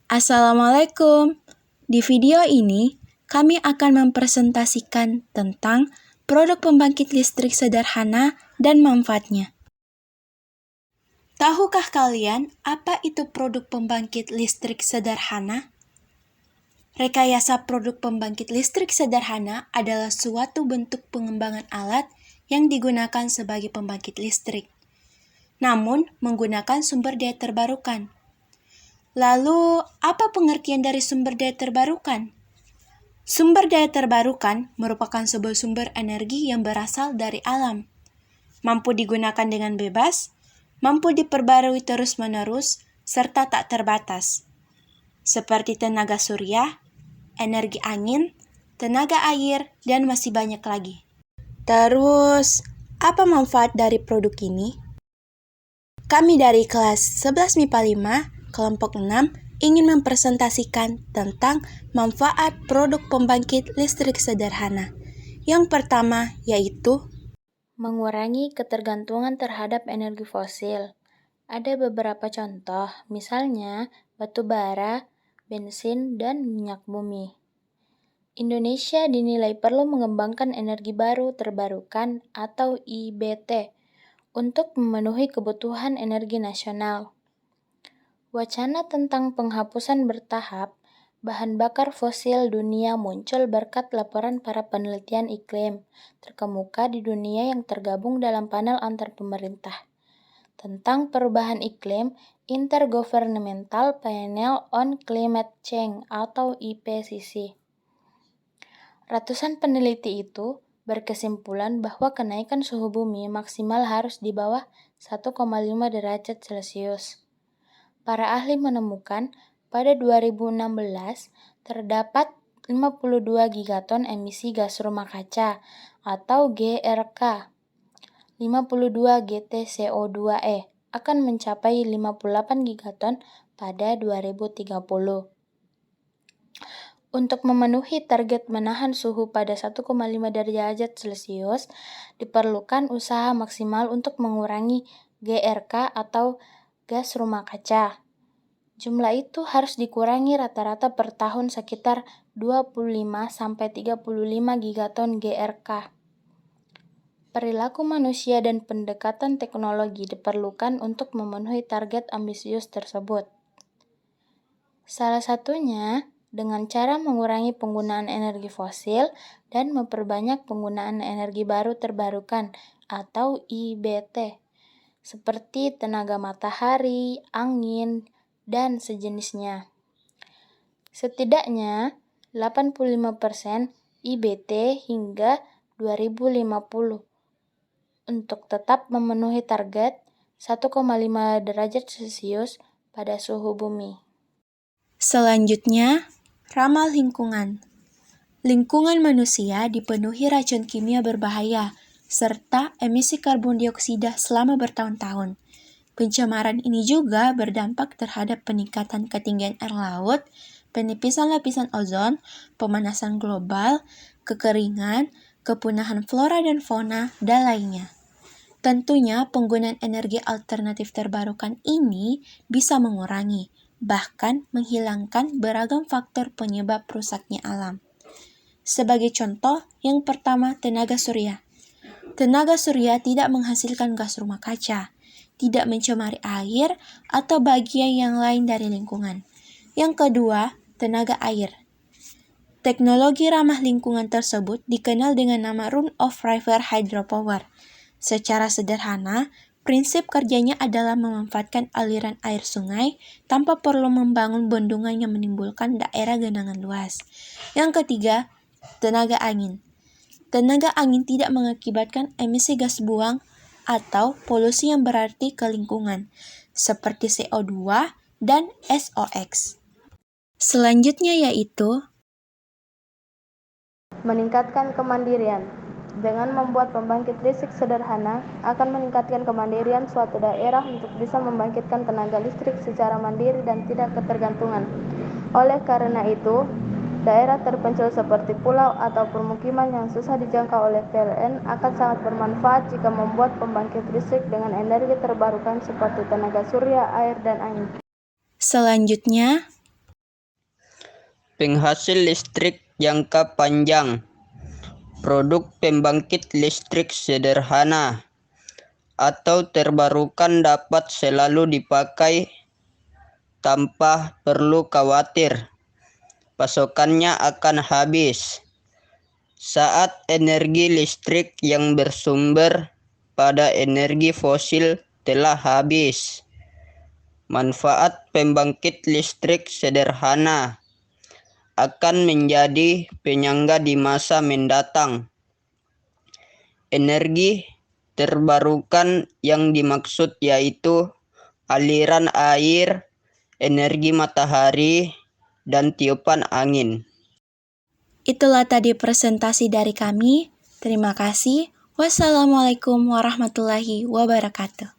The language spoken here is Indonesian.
Assalamualaikum. Di video ini, kami akan mempresentasikan tentang produk pembangkit listrik sederhana dan manfaatnya. Tahukah kalian apa itu produk pembangkit listrik sederhana? Rekayasa produk pembangkit listrik sederhana adalah suatu bentuk pengembangan alat yang digunakan sebagai pembangkit listrik, namun menggunakan sumber daya terbarukan. Lalu, apa pengertian dari sumber daya terbarukan? Sumber daya terbarukan merupakan sebuah sumber energi yang berasal dari alam, mampu digunakan dengan bebas, mampu diperbarui terus-menerus, serta tak terbatas, seperti tenaga surya, energi angin, tenaga air, dan masih banyak lagi. Terus, apa manfaat dari produk ini? Kami dari kelas 11 MIPA 5, kelompok 6, ingin mempresentasikan tentang manfaat produk pembangkit listrik sederhana. Yang pertama yaitu mengurangi ketergantungan terhadap energi fosil. Ada beberapa contoh, misalnya batu bara, bensin, dan minyak bumi. Indonesia dinilai perlu mengembangkan energi baru terbarukan atau IBT untuk memenuhi kebutuhan energi nasional. Wacana tentang penghapusan bertahap bahan bakar fosil dunia muncul berkat laporan para penelitian iklim terkemuka di dunia yang tergabung dalam panel antar pemerintah tentang perubahan iklim Intergovernmental Panel on Climate Change atau IPCC. Ratusan peneliti itu berkesimpulan bahwa kenaikan suhu bumi maksimal harus di bawah 1,5 derajat Celcius. Para ahli menemukan pada 2016 terdapat 52 gigaton emisi gas rumah kaca atau GRK. 52 GTCO2e akan mencapai 58 gigaton pada 2030. Untuk memenuhi target menahan suhu pada 1,5 derajat Celcius, diperlukan usaha maksimal untuk mengurangi GRK atau gas rumah kaca. Jumlah itu harus dikurangi rata-rata per tahun sekitar 25-35 gigaton GRK. Perilaku manusia dan pendekatan teknologi diperlukan untuk memenuhi target ambisius tersebut. Salah satunya dengan cara mengurangi penggunaan energi fosil dan memperbanyak penggunaan energi baru terbarukan atau IBT, seperti tenaga matahari, angin, dan sejenisnya. Setidaknya 85% IBT hingga 2050 untuk tetap memenuhi target 1,5 derajat Celcius pada suhu bumi. selanjutnya, ramah lingkungan. Lingkungan manusia dipenuhi racun kimia berbahaya, serta emisi karbon dioksida selama bertahun-tahun. Pencemaran ini juga berdampak terhadap peningkatan ketinggian air laut, penipisan lapisan ozon, pemanasan global, kekeringan, kepunahan flora dan fauna, dan lainnya. Tentunya penggunaan energi alternatif terbarukan ini bisa mengurangi, bahkan menghilangkan beragam faktor penyebab rusaknya alam. Sebagai contoh, yang pertama tenaga surya. Tenaga surya tidak menghasilkan gas rumah kaca, tidak mencemari air atau bagian yang lain dari lingkungan. Yang kedua, tenaga air. Teknologi ramah lingkungan tersebut dikenal dengan nama Run of River Hydropower. Secara sederhana, prinsip kerjanya adalah memanfaatkan aliran air sungai tanpa perlu membangun bendungan yang menimbulkan daerah genangan luas. Yang ketiga, tenaga angin. Tenaga angin tidak mengakibatkan emisi gas buang atau polusi yang berarti ke lingkungan, seperti CO2 dan SOx. Selanjutnya yaitu meningkatkan kemandirian. Dengan membuat pembangkit listrik sederhana akan meningkatkan kemandirian suatu daerah untuk bisa membangkitkan tenaga listrik secara mandiri dan tidak ketergantungan. Oleh karena itu, daerah terpencil seperti pulau atau permukiman yang susah dijangkau oleh PLN akan sangat bermanfaat jika membuat pembangkit listrik dengan energi terbarukan seperti tenaga surya, air, dan angin. selanjutnya Penghasil listrik jangka panjang. Produk pembangkit listrik sederhana atau terbarukan dapat selalu dipakai tanpa perlu khawatir pasokannya akan habis saat energi listrik yang bersumber pada energi fosil telah habis. Manfaat pembangkit listrik sederhana akan menjadi penyangga di masa mendatang. Energi terbarukan yang dimaksud yaitu aliran air, energi matahari, dan tiupan angin. Itulah tadi presentasi dari kami. Terima kasih. Wassalamualaikum warahmatullahi wabarakatuh.